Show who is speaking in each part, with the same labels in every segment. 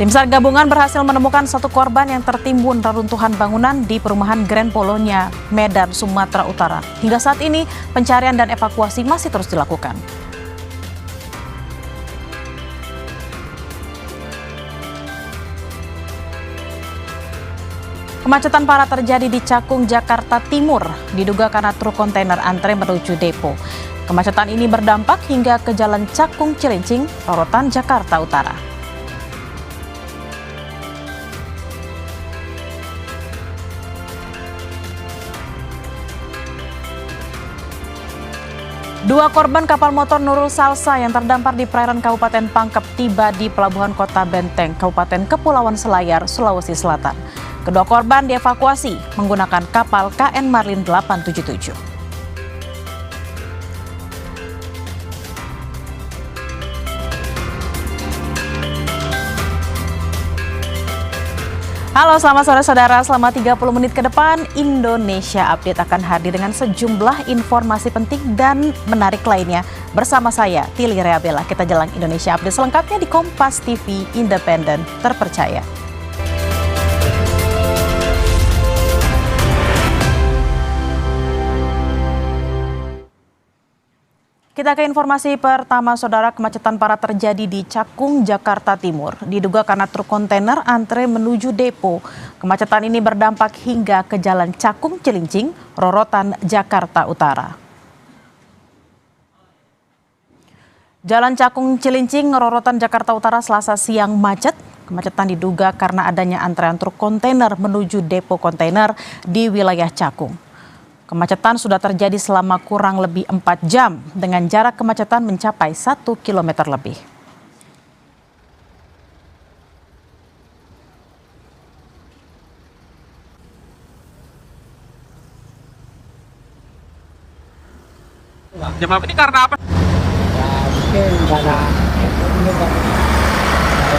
Speaker 1: Tim SAR gabungan berhasil menemukan satu korban yang tertimbun reruntuhan bangunan di perumahan Grand Polonia, Medan, Sumatera Utara. Hingga saat ini, pencarian dan evakuasi masih terus dilakukan. Kemacetan parah terjadi di Cakung, Jakarta Timur, diduga karena truk kontainer antre menuju depo. Kemacetan ini berdampak hingga ke Jalan Cakung Cilincing, Rorotan, Jakarta Utara. Dua korban kapal motor Nurul Salsa yang terdampar di perairan Kabupaten Pangkep tiba di Pelabuhan Kota Benteng, Kabupaten Kepulauan Selayar, Sulawesi Selatan. Kedua korban dievakuasi menggunakan kapal KN Marlin 877. Halo, selamat sore saudara. Selama 30 menit ke depan, Indonesia Update akan hadir dengan sejumlah informasi penting dan menarik lainnya. Bersama saya, Tili Reabella. Kita jalan Indonesia Update selengkapnya di Kompas TV, independen, terpercaya. Kita ke informasi pertama, saudara. Kemacetan parah terjadi di Cakung, Jakarta Timur. Diduga karena truk kontainer antre menuju depo. Kemacetan ini berdampak hingga ke Jalan Cakung Cilincing, Rorotan, Jakarta Utara. Jalan Cakung Cilincing, Rorotan, Jakarta Utara Selasa siang macet. Kemacetan diduga karena adanya antrean truk kontainer menuju depo kontainer di wilayah Cakung. Kemacetan sudah terjadi selama kurang lebih 4 jam dengan jarak kemacetan mencapai 1 km lebih.
Speaker 2: Jam berapa ini karena apa?
Speaker 3: Ya mungkin karena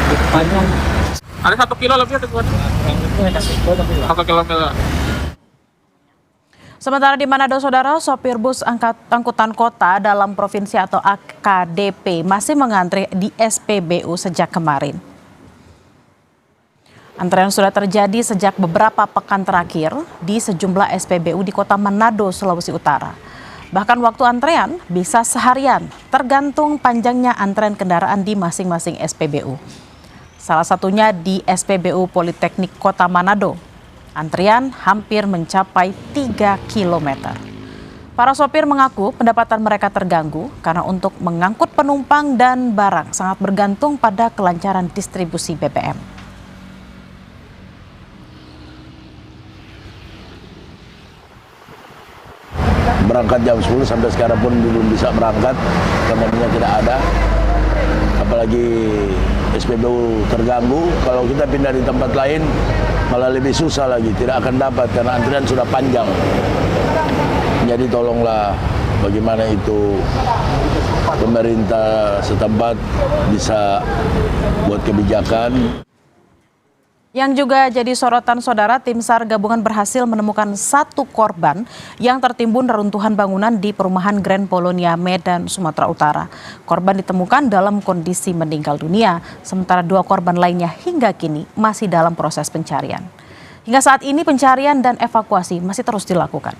Speaker 3: ini panjang.
Speaker 2: Ada 1 kilo lebih atau gimana? Satu kilometer.
Speaker 1: Sementara di Manado, saudara, sopir bus angkutan kota dalam provinsi atau AKDP masih mengantri di SPBU sejak kemarin. Antrean sudah terjadi sejak beberapa pekan terakhir di sejumlah SPBU di kota Manado, Sulawesi Utara. Bahkan waktu antrean bisa seharian, tergantung panjangnya antrean kendaraan di masing-masing SPBU. Salah satunya di SPBU Politeknik Kota Manado. Antrian hampir mencapai 3 km. Para sopir mengaku pendapatan mereka terganggu karena untuk mengangkut penumpang dan barang sangat bergantung pada kelancaran distribusi BBM.
Speaker 4: Berangkat jam 10 sampai sekarang pun belum bisa berangkat, temannya tidak ada. Apalagi SPBU terganggu, kalau kita pindah di tempat lain malah lebih susah lagi, tidak akan dapat karena antrian sudah panjang. Jadi tolonglah bagaimana itu pemerintah setempat bisa buat kebijakan.
Speaker 1: Yang juga jadi sorotan, saudara, tim SAR gabungan berhasil menemukan satu korban yang tertimbun reruntuhan bangunan di perumahan Grand Polonia, Medan, Sumatera Utara. Korban ditemukan dalam kondisi meninggal dunia, sementara 2 korban lainnya hingga kini masih dalam proses pencarian. Hingga saat ini pencarian dan evakuasi masih terus dilakukan.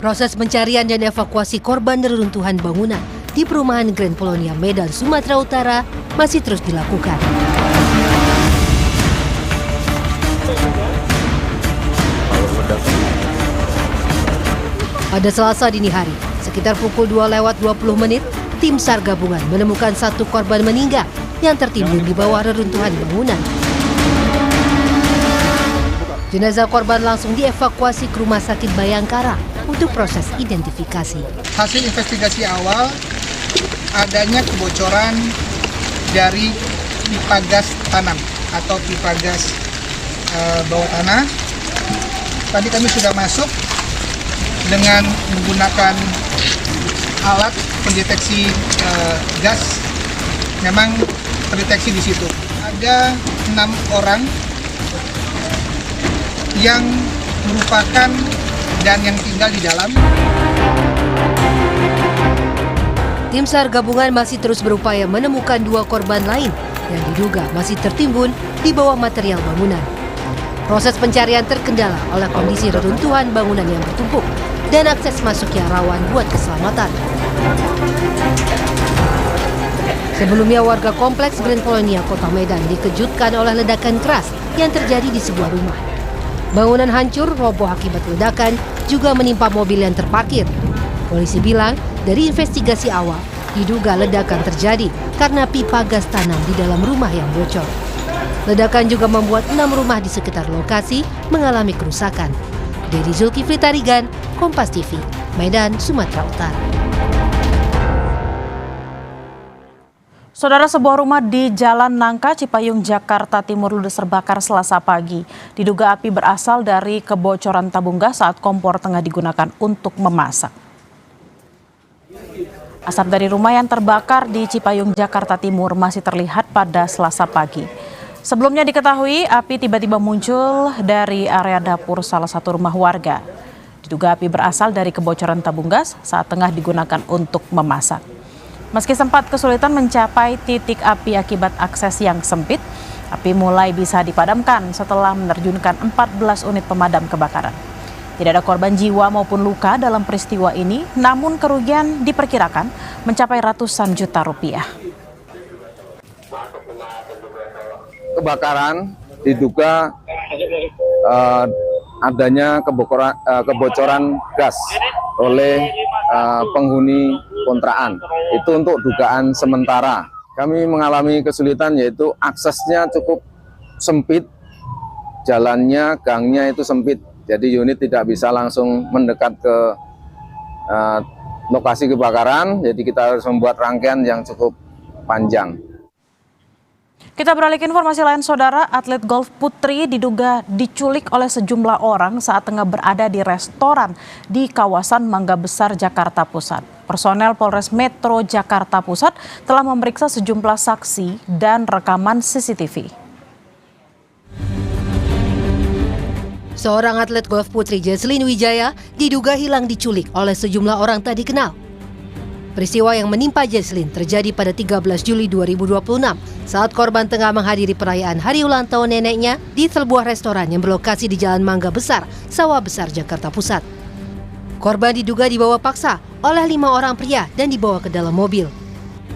Speaker 5: Proses pencarian dan evakuasi korban reruntuhan bangunan di perumahan Grand Polonia, Medan, Sumatera Utara masih terus dilakukan. Pada Selasa dini hari, sekitar pukul 2:20, tim SAR gabungan menemukan satu korban meninggal yang tertimbun di bawah reruntuhan bangunan. Jenazah korban langsung dievakuasi ke Rumah Sakit Bayangkara untuk proses identifikasi.
Speaker 6: Hasil investigasi awal, adanya kebocoran dari pipa gas tanam atau pipa gas bawah tanah. Tadi kami sudah masuk dengan menggunakan alat pendeteksi gas. Memang terdeteksi di situ. Ada 6 orang yang merupakan dan yang tinggal di dalam.
Speaker 5: Tim SAR gabungan masih terus berupaya menemukan 2 korban lain yang diduga masih tertimbun di bawah material bangunan. Proses pencarian terkendala oleh kondisi reruntuhan bangunan yang bertumpuk dan akses masuk yang rawan buat keselamatan. Sebelumnya warga kompleks Grand Polonia, Kota Medan dikejutkan oleh ledakan keras yang terjadi di sebuah rumah. Bangunan hancur roboh akibat ledakan juga menimpa mobil yang terparkir. Polisi bilang dari investigasi awal diduga ledakan terjadi karena pipa gas tanam di dalam rumah yang bocor. Ledakan juga membuat 6 rumah di sekitar lokasi mengalami kerusakan. Dedi Zulkifli Tarigan, Kompas TV, Medan, Sumatera Utara.
Speaker 1: Saudara, sebuah rumah di Jalan Nangka, Cipayung, Jakarta Timur ludes terbakar Selasa pagi. Diduga api berasal dari kebocoran tabung gas saat kompor tengah digunakan untuk memasak. Asap dari rumah yang terbakar di Cipayung, Jakarta Timur masih terlihat pada Selasa pagi. Sebelumnya diketahui api tiba-tiba muncul dari area dapur salah satu rumah warga. Diduga api berasal dari kebocoran tabung gas saat tengah digunakan untuk memasak. Meski sempat kesulitan mencapai titik api akibat akses yang sempit, api mulai bisa dipadamkan setelah menerjunkan 14 unit pemadam kebakaran. Tidak ada korban jiwa maupun luka dalam peristiwa ini, namun kerugian diperkirakan mencapai ratusan juta rupiah.
Speaker 7: Kebakaran diduga adanya kebocoran gas oleh penghuni kontrakan. Itu untuk dugaan sementara. Kami mengalami kesulitan yaitu aksesnya cukup sempit, jalannya, gangnya itu sempit. Jadi unit tidak bisa langsung mendekat ke lokasi kebakaran, jadi kita harus membuat rangkaian yang cukup panjang.
Speaker 1: Kita beralih ke informasi lain, saudara. Atlet golf putri diduga diculik oleh sejumlah orang saat tengah berada di restoran di kawasan Mangga Besar, Jakarta Pusat. Personel Polres Metro Jakarta Pusat telah memeriksa sejumlah saksi dan rekaman CCTV.
Speaker 5: Seorang atlet golf putri, Jesslyn Wijaya, diduga hilang diculik oleh sejumlah orang tak dikenal. Peristiwa yang menimpa Jesslyn terjadi pada 13 Juli 2026 saat korban tengah menghadiri perayaan hari ulang tahun neneknya di sebuah restoran yang berlokasi di Jalan Mangga Besar, Sawah Besar, Jakarta Pusat. Korban diduga dibawa paksa oleh 5 orang pria dan dibawa ke dalam mobil.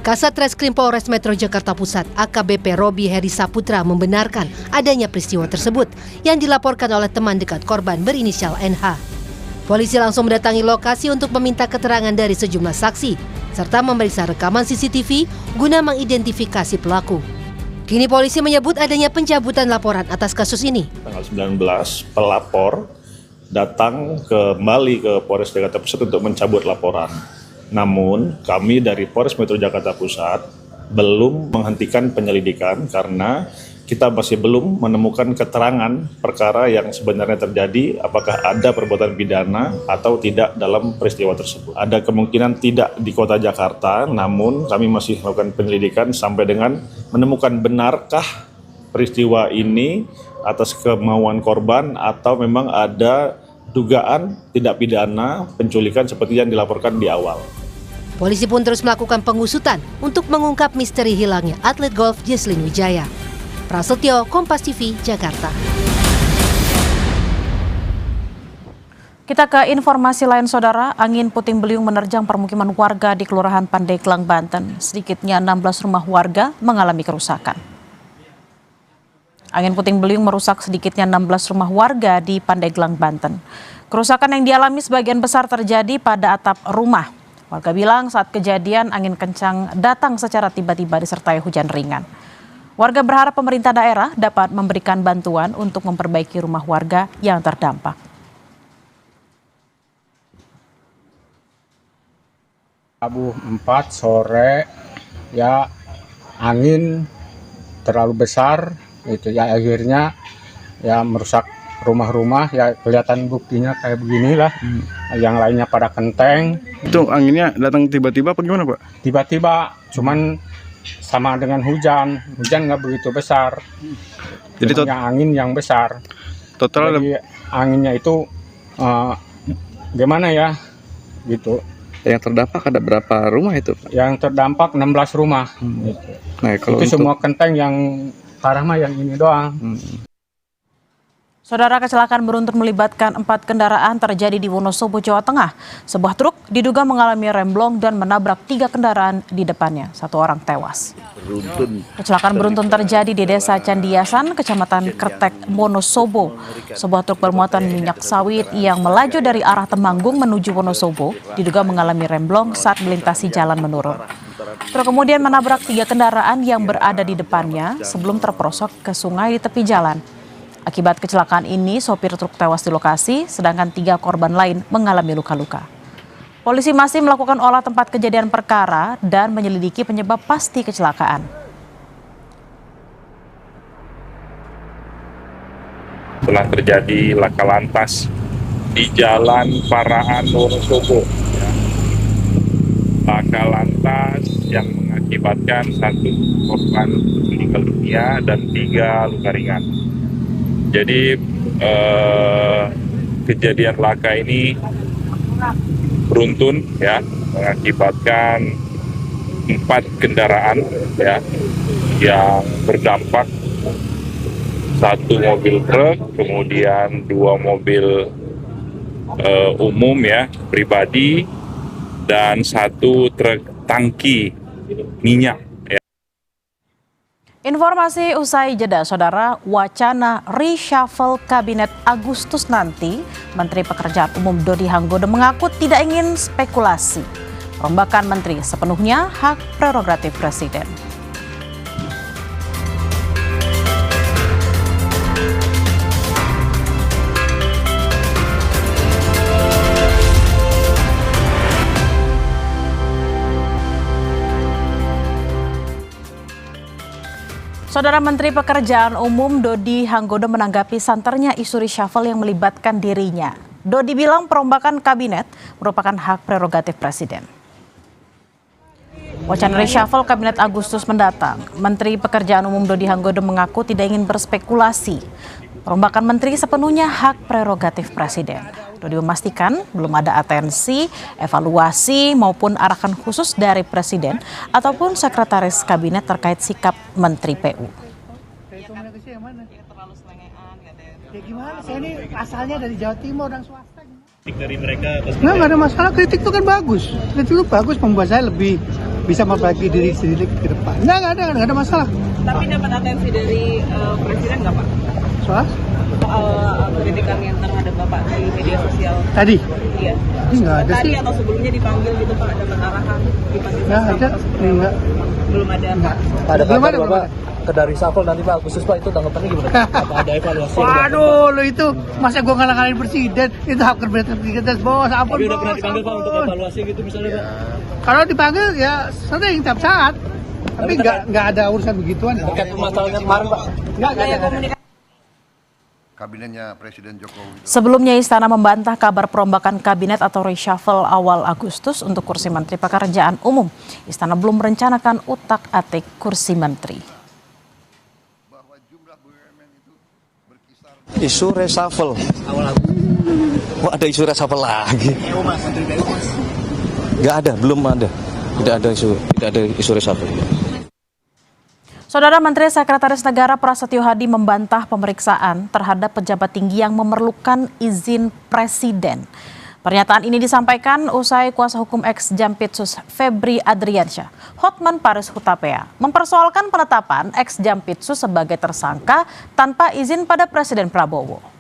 Speaker 5: Kasat Reskrim Polres Metro Jakarta Pusat AKBP Robi Heri Saputra membenarkan adanya peristiwa tersebut yang dilaporkan oleh teman dekat korban berinisial NH. Polisi langsung mendatangi lokasi untuk meminta keterangan dari sejumlah saksi serta memeriksa rekaman CCTV guna mengidentifikasi pelaku. Kini polisi menyebut adanya pencabutan laporan atas kasus ini.
Speaker 8: Tanggal 19 pelapor datang kembali ke Polres Jakarta Pusat untuk mencabut laporan. Namun kami dari Polres Metro Jakarta Pusat belum menghentikan penyelidikan karena kita masih belum menemukan keterangan perkara yang sebenarnya terjadi, apakah ada perbuatan pidana atau tidak dalam peristiwa tersebut. Ada kemungkinan tidak di kota Jakarta, namun kami masih melakukan penyelidikan sampai dengan menemukan benarkah peristiwa ini atas kemauan korban atau memang ada dugaan tidak pidana penculikan seperti yang dilaporkan di awal.
Speaker 5: Polisi pun terus melakukan pengusutan untuk mengungkap misteri hilangnya atlet golf Jesslyn Wijaya. Prasetyo, Kompas TV, Jakarta.
Speaker 1: Kita ke informasi lain, saudara. Angin puting beliung menerjang permukiman warga di Kelurahan Pandeglang, Banten. Sedikitnya 16 rumah warga mengalami kerusakan. Angin puting beliung merusak sedikitnya 16 rumah warga di Pandeglang, Banten. Kerusakan yang dialami sebagian besar terjadi pada atap rumah. Warga bilang saat kejadian angin kencang datang secara tiba-tiba disertai hujan ringan. Warga berharap pemerintah daerah dapat memberikan bantuan untuk memperbaiki rumah warga yang terdampak.
Speaker 3: Rabu 4 sore ya angin terlalu besar itu ya akhirnya ya merusak rumah-rumah ya kelihatan buktinya kayak beginilah. Yang lainnya pada kenteng.
Speaker 9: Itu anginnya datang tiba-tiba apa gimana, Pak?
Speaker 3: Tiba-tiba cuman sama dengan hujan nggak begitu besar. Jadi angin yang besar.
Speaker 9: Total
Speaker 3: jadi anginnya itu gimana ya gitu.
Speaker 9: Yang terdampak ada berapa rumah itu, Pak?
Speaker 3: Yang terdampak 16 rumah.
Speaker 9: Nah, kalau
Speaker 3: Itu semua kenteng yang parah mah yang ini doang.
Speaker 1: Saudara, kecelakaan beruntun melibatkan 4 kendaraan terjadi di Wonosobo, Jawa Tengah. Sebuah truk diduga mengalami remblong dan menabrak 3 kendaraan di depannya. 1 orang tewas. Kecelakaan beruntun terjadi di Desa Candiasan, Kecamatan Kertek, Wonosobo. Sebuah truk bermuatan minyak sawit yang melaju dari arah Temanggung menuju Wonosobo diduga mengalami remblong saat melintasi jalan menurun. Truk kemudian menabrak 3 kendaraan yang berada di depannya sebelum terperosok ke sungai di tepi jalan. Akibat kecelakaan ini, sopir truk tewas di lokasi, sedangkan 3 korban lain mengalami luka-luka. Polisi masih melakukan olah tempat kejadian perkara dan menyelidiki penyebab pasti kecelakaan.
Speaker 10: Telah terjadi laka lantas di Jalan Paraan Wonosobo. Laka lantas yang mengakibatkan 1 korban meninggal dunia dan 3 luka ringan. Jadi kejadian laka ini beruntun ya, mengakibatkan 4 kendaraan ya yang berdampak, 1 mobil truk, kemudian 2 mobil umum ya pribadi, dan 1 truk tangki minyak.
Speaker 1: Informasi usai jeda, Saudara. Wacana reshuffle Kabinet Agustus nanti, Menteri Pekerjaan Umum Dodi Hanggodo mengaku tidak ingin spekulasi. Perombakan menteri sepenuhnya hak prerogatif Presiden. Saudara, Menteri Pekerjaan Umum Dodi Hanggodo menanggapi santernya isu reshuffle yang melibatkan dirinya. Dodi bilang perombakan kabinet merupakan hak prerogatif Presiden. Wacana reshuffle Kabinet Agustus mendatang, Menteri Pekerjaan Umum Dodi Hanggodo mengaku tidak ingin berspekulasi. Perombakan menteri sepenuhnya hak prerogatif Presiden. Dodi memastikan belum ada atensi, evaluasi maupun arahan khusus dari Presiden ataupun Sekretaris Kabinet terkait sikap Menteri PU.
Speaker 6: Ya gimana, saya ini asalnya dari Jawa Timur, orang swasta.
Speaker 2: Dari mereka
Speaker 6: Nggak ada masalah, kritik itu kan bagus. Kritik itu bagus, membuat saya lebih bisa memperbaiki diri sendiri ke depan. Nggak ada masalah.
Speaker 11: Tapi dapat atensi dari Presiden nggak, Pak?
Speaker 6: Soal
Speaker 11: Kritikan yang terhadap Bapak di media sosial
Speaker 6: tadi?
Speaker 11: Iya.
Speaker 6: Nggak ada
Speaker 11: Tadi
Speaker 6: sih.
Speaker 11: atau sebelumnya dipanggil gitu, Pak, dapat arahan dipanggil?
Speaker 6: Nggak ada. Nggak.
Speaker 11: Belum ada.
Speaker 6: Belum ada, Bapak.
Speaker 2: ke dari reshuffle nanti Pak Agustus, Pak, itu tanggapannya gimana? Apa ada evaluasi?
Speaker 6: Waduh, lo itu masa gua ngalah-ngalahin presiden, itu hak prerogatif presiden, bos. Ampun,
Speaker 2: Tapi udah
Speaker 6: bos,
Speaker 2: pernah dipanggil Pak untuk
Speaker 6: ampun.
Speaker 2: evaluasi gitu misalnya, Pak?
Speaker 6: Kalau dipanggil ya sering tiap saat. Tapi nggak ada urusan begituan.
Speaker 2: Terkait permasalahan kemarin, Pak?
Speaker 6: Nggak ada.
Speaker 12: Kabinetnya Presiden Jokowi.
Speaker 1: Sebelumnya Istana membantah kabar perombakan kabinet atau reshuffle awal Agustus untuk kursi Menteri Pekerjaan Umum. Istana belum merencanakan utak-atik kursi menteri.
Speaker 13: Isu reshuffle. Kok ada isu reshuffle lagi? Nggak ada, belum ada. Tidak ada isu reshuffle.
Speaker 1: Saudara, Menteri Sekretaris Negara Prasetyo Hadi membantah pemeriksaan terhadap pejabat tinggi yang memerlukan izin Presiden. Pernyataan ini disampaikan usai kuasa hukum ex Jampitsus Febri Adriansyah, Hotman Paris Hutapea, mempersoalkan penetapan ex Jampitsus sebagai tersangka tanpa izin pada Presiden Prabowo.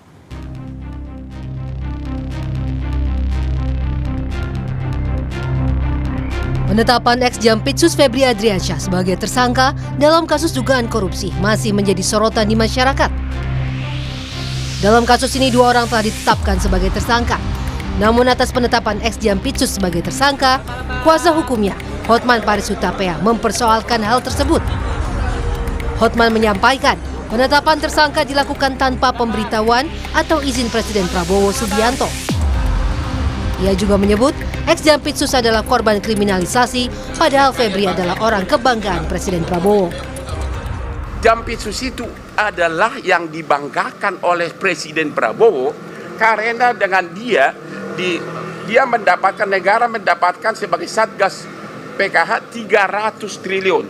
Speaker 5: Penetapan ex Jampitsus Febri Adriansyah sebagai tersangka dalam kasus dugaan korupsi masih menjadi sorotan di masyarakat. Dalam kasus ini 2 orang telah ditetapkan sebagai tersangka. Namun atas penetapan ex Jampitsus sebagai tersangka, kuasa hukumnya, Hotman Paris Hutapea, mempersoalkan hal tersebut. Hotman menyampaikan penetapan tersangka dilakukan tanpa pemberitahuan atau izin Presiden Prabowo Subianto. Ia juga menyebut ex Jampitsus adalah korban kriminalisasi, padahal Febri adalah orang kebanggaan Presiden Prabowo.
Speaker 14: Jampitsus itu adalah yang dibanggakan oleh Presiden Prabowo karena dengan dia negara mendapatkan sebagai Satgas PKH 300 triliun.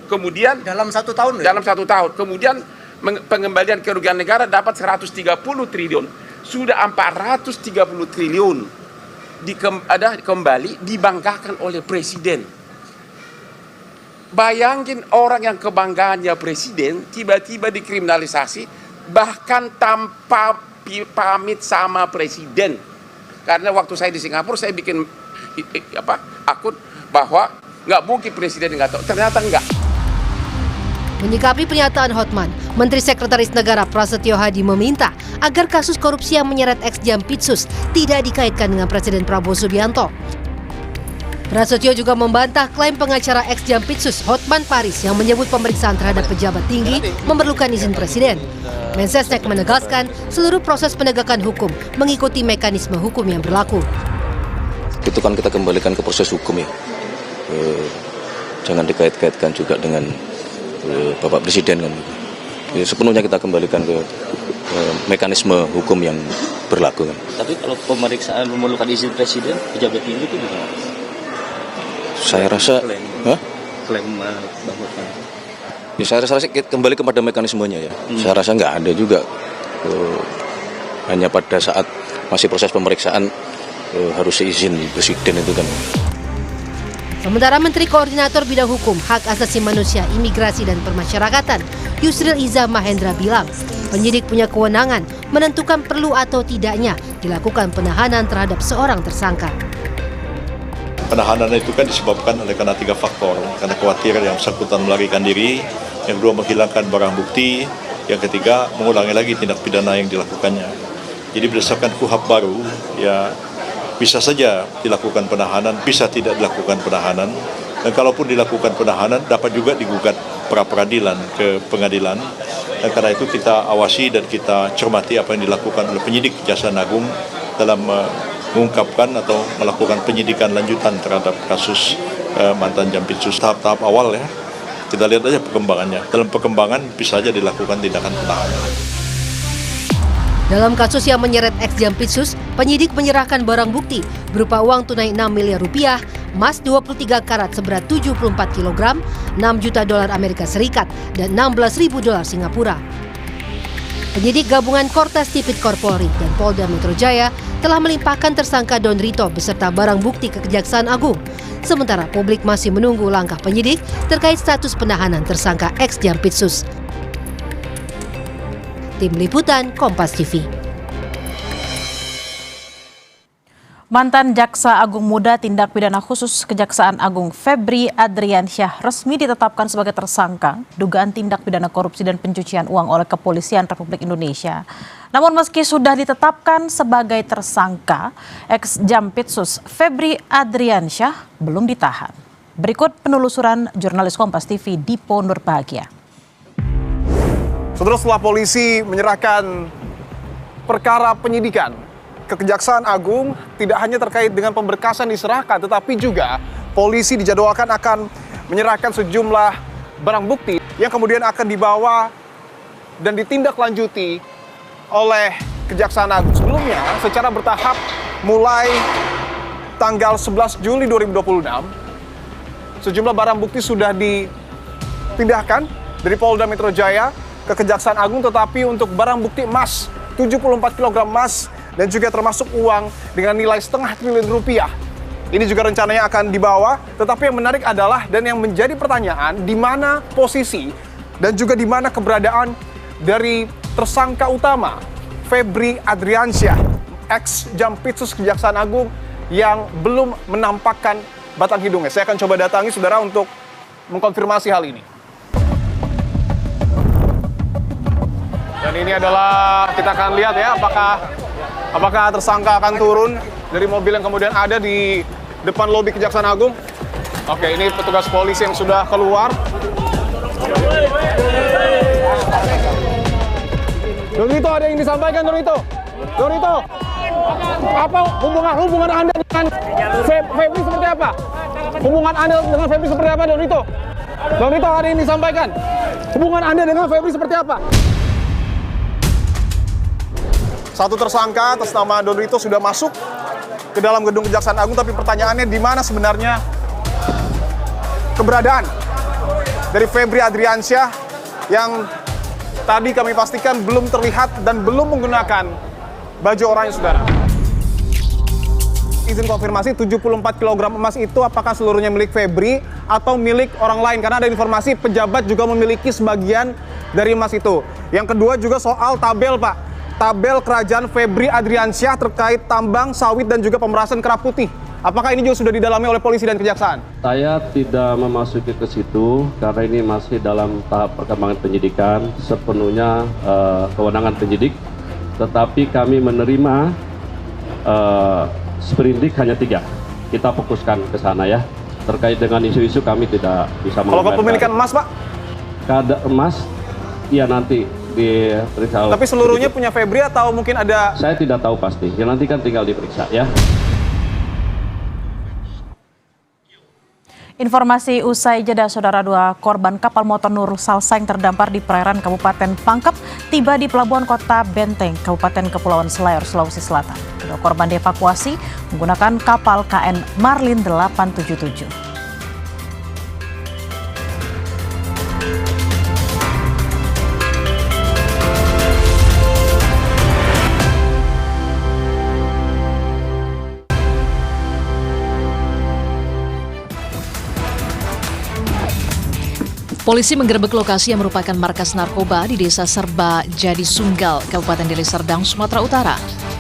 Speaker 14: Kemudian dalam 1 tahun. Dalam 1 tahun. Kemudian pengembalian kerugian negara dapat 130 triliun. Sudah 430 triliun kembali dibanggakan oleh presiden. Bayangin orang yang kebanggaannya presiden tiba-tiba dikriminalisasi bahkan tanpa pamit sama presiden. Karena waktu saya di Singapura saya bikin akun bahwa nggak mungkin presiden nggak tahu. Ternyata enggak.
Speaker 5: Menyikapi pernyataan Hotman, Menteri Sekretaris Negara Prasetyo Hadi meminta agar kasus korupsi yang menyeret ex-Jampitsus tidak dikaitkan dengan Presiden Prabowo Subianto. Prasetyo juga membantah klaim pengacara ex-Jampitsus Hotman Paris yang menyebut pemeriksaan terhadap pejabat tinggi memerlukan izin Presiden. Mensesnek menegaskan seluruh proses penegakan hukum mengikuti mekanisme hukum yang berlaku.
Speaker 13: Itu kan kita kembalikan ke proses hukum ya. Jangan dikait-kaitkan juga dengan Bapak Presiden kan. Sepenuhnya kita kembalikan ke mekanisme hukum yang berlaku kan.
Speaker 11: Tapi kalau pemeriksaan memerlukan izin Presiden, pejabat tinggi itu gimana?
Speaker 13: Saya rasa
Speaker 11: klaim Bang Hotman.
Speaker 13: Ya, saya rasa kembali kepada mekanismenya ya. Saya rasa nggak ada juga hanya pada saat masih proses pemeriksaan harus izin Presiden itu kan.
Speaker 5: Sementara Menteri Koordinator Bidang Hukum, Hak Asasi Manusia, Imigrasi dan Permasyarakatan, Yusril Iza Mahendra bilang, penyidik punya kewenangan menentukan perlu atau tidaknya dilakukan penahanan terhadap seorang tersangka.
Speaker 8: Penahanan itu kan disebabkan karena 3 faktor. Karena khawatir yang bersangkutan melarikan diri, yang kedua menghilangkan barang bukti, yang ketiga mengulangi lagi tindak pidana yang dilakukannya. Jadi berdasarkan KUHP baru, ya bisa saja dilakukan penahanan, bisa tidak dilakukan penahanan. Dan kalaupun dilakukan penahanan, dapat juga digugat pra-peradilan ke pengadilan. Dan karena itu kita awasi dan kita cermati apa yang dilakukan oleh penyidik Kejaksaan Agung dalam mengungkapkan atau melakukan penyidikan lanjutan terhadap kasus mantan Jampitsus. Tahap-tahap awal ya, kita lihat aja perkembangannya. Dalam perkembangan bisa saja dilakukan tindakan penahanan.
Speaker 5: Dalam kasus yang menyeret ex-Jampitsus, penyidik menyerahkan barang bukti berupa uang tunai 6 miliar rupiah, emas 23 karat seberat 74 kg, 6 juta dolar Amerika Serikat, dan 16.000 dolar Singapura. Penyidik gabungan Kortes Tipikor Polri dan Polda Metro Jaya telah melimpahkan tersangka Don Rito beserta barang bukti ke Kejaksaan Agung. Sementara publik masih menunggu langkah penyidik terkait status penahanan tersangka ex-Jampitsus. Tim Liputan Kompas TV.
Speaker 1: Mantan Jaksa Agung Muda Tindak Pidana Khusus Kejaksaan Agung Febri Adriansyah resmi ditetapkan sebagai tersangka dugaan tindak pidana korupsi dan pencucian uang oleh Kepolisian Republik Indonesia. Namun meski sudah ditetapkan sebagai tersangka, ex-Jampitsus Febri Adriansyah belum ditahan. Berikut penelusuran jurnalis Kompas TV Dipo Nurbahagia.
Speaker 15: Saudara, setelah polisi menyerahkan perkara penyidikan ke Kejaksaan Agung, tidak hanya terkait dengan pemberkasan diserahkan, tetapi juga polisi dijadwalkan akan menyerahkan sejumlah barang bukti yang kemudian akan dibawa dan ditindaklanjuti oleh Kejaksaan Agung. Sebelumnya, secara bertahap mulai tanggal 11 Juli 2026, sejumlah barang bukti sudah dipindahkan dari Polda Metro Jaya ke Kejaksaan Agung, tetapi untuk barang bukti emas 74 kg emas dan juga termasuk uang dengan nilai setengah triliun rupiah. Ini juga rencananya akan dibawa, tetapi yang menarik adalah dan yang menjadi pertanyaan, di mana posisi dan juga di mana keberadaan dari tersangka utama Febri Adriansyah, ex-Jampitsus Kejaksaan Agung yang belum menampakkan batang hidungnya. Saya akan coba datangi saudara untuk mengkonfirmasi hal ini. Dan ini adalah, kita akan lihat ya, apakah tersangka akan turun dari mobil yang kemudian ada di depan lobi Kejaksaan Agung. Oke, ini petugas polisi yang sudah keluar. Dorito, ada yang disampaikan Dorito. Dorito, apa hubungan Anda dengan Febri seperti apa? Hubungan Anda dengan Febri seperti apa, Dorito? Dorito, ada yang disampaikan. Hubungan Anda dengan Febri seperti apa? Satu tersangka atas nama Don Rito sudah masuk ke dalam gedung Kejaksaan Agung, tapi pertanyaannya di mana sebenarnya keberadaan dari Febri Adriansyah yang tadi kami pastikan belum terlihat dan belum menggunakan baju oranye, saudara. Izin konfirmasi, 74 kg emas itu apakah seluruhnya milik Febri atau milik orang lain? Karena ada informasi pejabat juga memiliki sebagian dari emas itu. Yang kedua juga soal tabel, Pak. Tabel kerajaan Febri Adriansyah terkait tambang, sawit, dan juga pemerasan kerap putih. Apakah ini juga sudah didalami oleh polisi dan kejaksaan?
Speaker 16: Saya tidak memasuki ke situ karena ini masih dalam tahap perkembangan penyidikan, sepenuhnya kewenangan penyidik. Tetapi kami menerima sprindik hanya 3. Kita fokuskan ke sana ya. Terkait dengan isu-isu kami tidak bisa
Speaker 15: Kalau kepemilikan emas, Pak?
Speaker 16: Kada emas, ya nanti diperiksa.
Speaker 15: Tapi seluruhnya punya Febri atau mungkin ada?
Speaker 16: Saya tidak tahu pasti. Ya nanti kan tinggal diperiksa ya.
Speaker 1: Informasi usai jeda, saudara, 2 korban kapal motor Nurul Salsa yang terdampar di perairan Kabupaten Pangkep tiba di pelabuhan kota Benteng, Kabupaten Kepulauan Selayar, Sulawesi Selatan. Kedua korban dievakuasi menggunakan kapal KN Marlin 877.
Speaker 17: Polisi menggerebek lokasi yang merupakan markas narkoba di Desa Serba Jadi Sunggal, Kabupaten Deli Serdang, Sumatera Utara.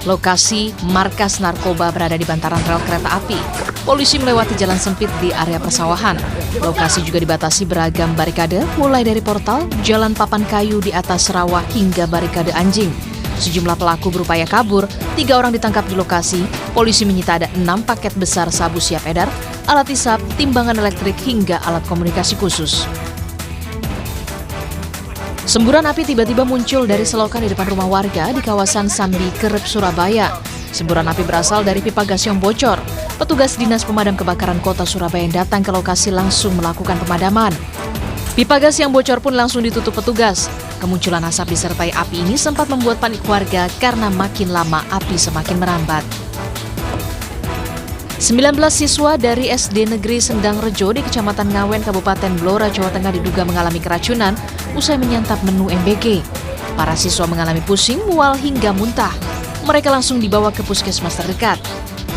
Speaker 17: Lokasi markas narkoba berada di bantaran rel kereta api. Polisi melewati jalan sempit di area persawahan. Lokasi juga dibatasi beragam barikade, mulai dari portal, jalan papan kayu di atas rawa hingga barikade anjing. Sejumlah pelaku berupaya kabur, 3 orang ditangkap di lokasi. Polisi menyita ada 6 paket besar sabu siap edar, alat hisap, timbangan elektrik hingga alat komunikasi khusus. Semburan api tiba-tiba muncul dari selokan di depan rumah warga di kawasan Sambi Kerep, Surabaya. Semburan api berasal dari pipa gas yang bocor. Petugas Dinas Pemadam Kebakaran Kota Surabaya yang datang ke lokasi langsung melakukan pemadaman. Pipa gas yang bocor pun langsung ditutup petugas. Kemunculan asap disertai api ini sempat membuat panik warga karena makin lama api semakin merambat. 19 siswa dari SD Negeri Sendang Rejo di Kecamatan Ngawen, Kabupaten Blora, Jawa Tengah diduga mengalami keracunan usai menyantap menu MBG. Para siswa mengalami pusing, mual hingga muntah. Mereka langsung dibawa ke puskesmas terdekat.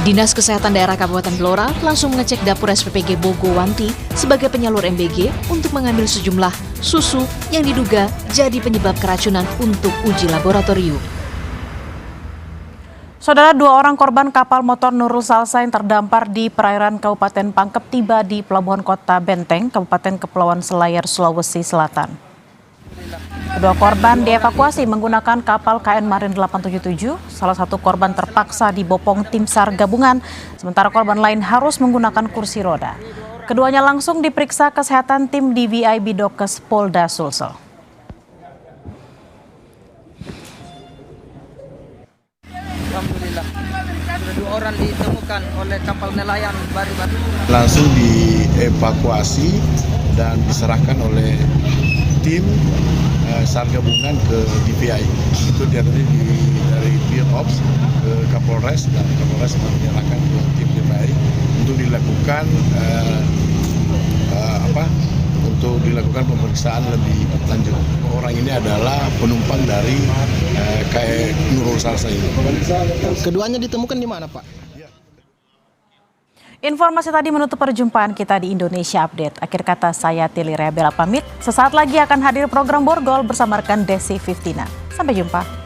Speaker 17: Dinas Kesehatan Daerah Kabupaten Blora langsung mengecek dapur SPPG Bogowanti sebagai penyalur MBG untuk mengambil sejumlah susu yang diduga jadi penyebab keracunan untuk uji laboratorium.
Speaker 1: Saudara, 2 orang korban kapal motor Nurul Salsa yang terdampar di perairan Kabupaten Pangkep tiba di pelabuhan kota Benteng, Kabupaten Kepulauan Selayar, Sulawesi Selatan. Kedua korban dievakuasi menggunakan kapal KN Marlin 877. Salah satu korban terpaksa dibopong tim SAR gabungan, sementara korban lain harus menggunakan kursi roda. Keduanya langsung diperiksa kesehatan tim DVI Bidokes Polda Sulsel.
Speaker 11: Alhamdulillah, sudah 2 orang ditemukan oleh kapal nelayan Bari-Bari.
Speaker 18: Langsung dievakuasi dan diserahkan oleh tim SAR gabungan ke DVI. Itu dari Birops ke Kapolres, dan Kapolres menyerahkan ke tim DVI untuk dilakukan untuk dilakukan pemeriksaan lebih lanjut. Orang ini adalah penumpang dari KN Nurul Salsa ini.
Speaker 19: Keduanya ditemukan di mana, Pak?
Speaker 1: Informasi tadi menutup perjumpaan kita di Indonesia Update. Akhir kata saya Tili Rea Bella pamit. Sesaat lagi akan hadir program Borgol bersama rekan Desi Fiftina. Sampai jumpa.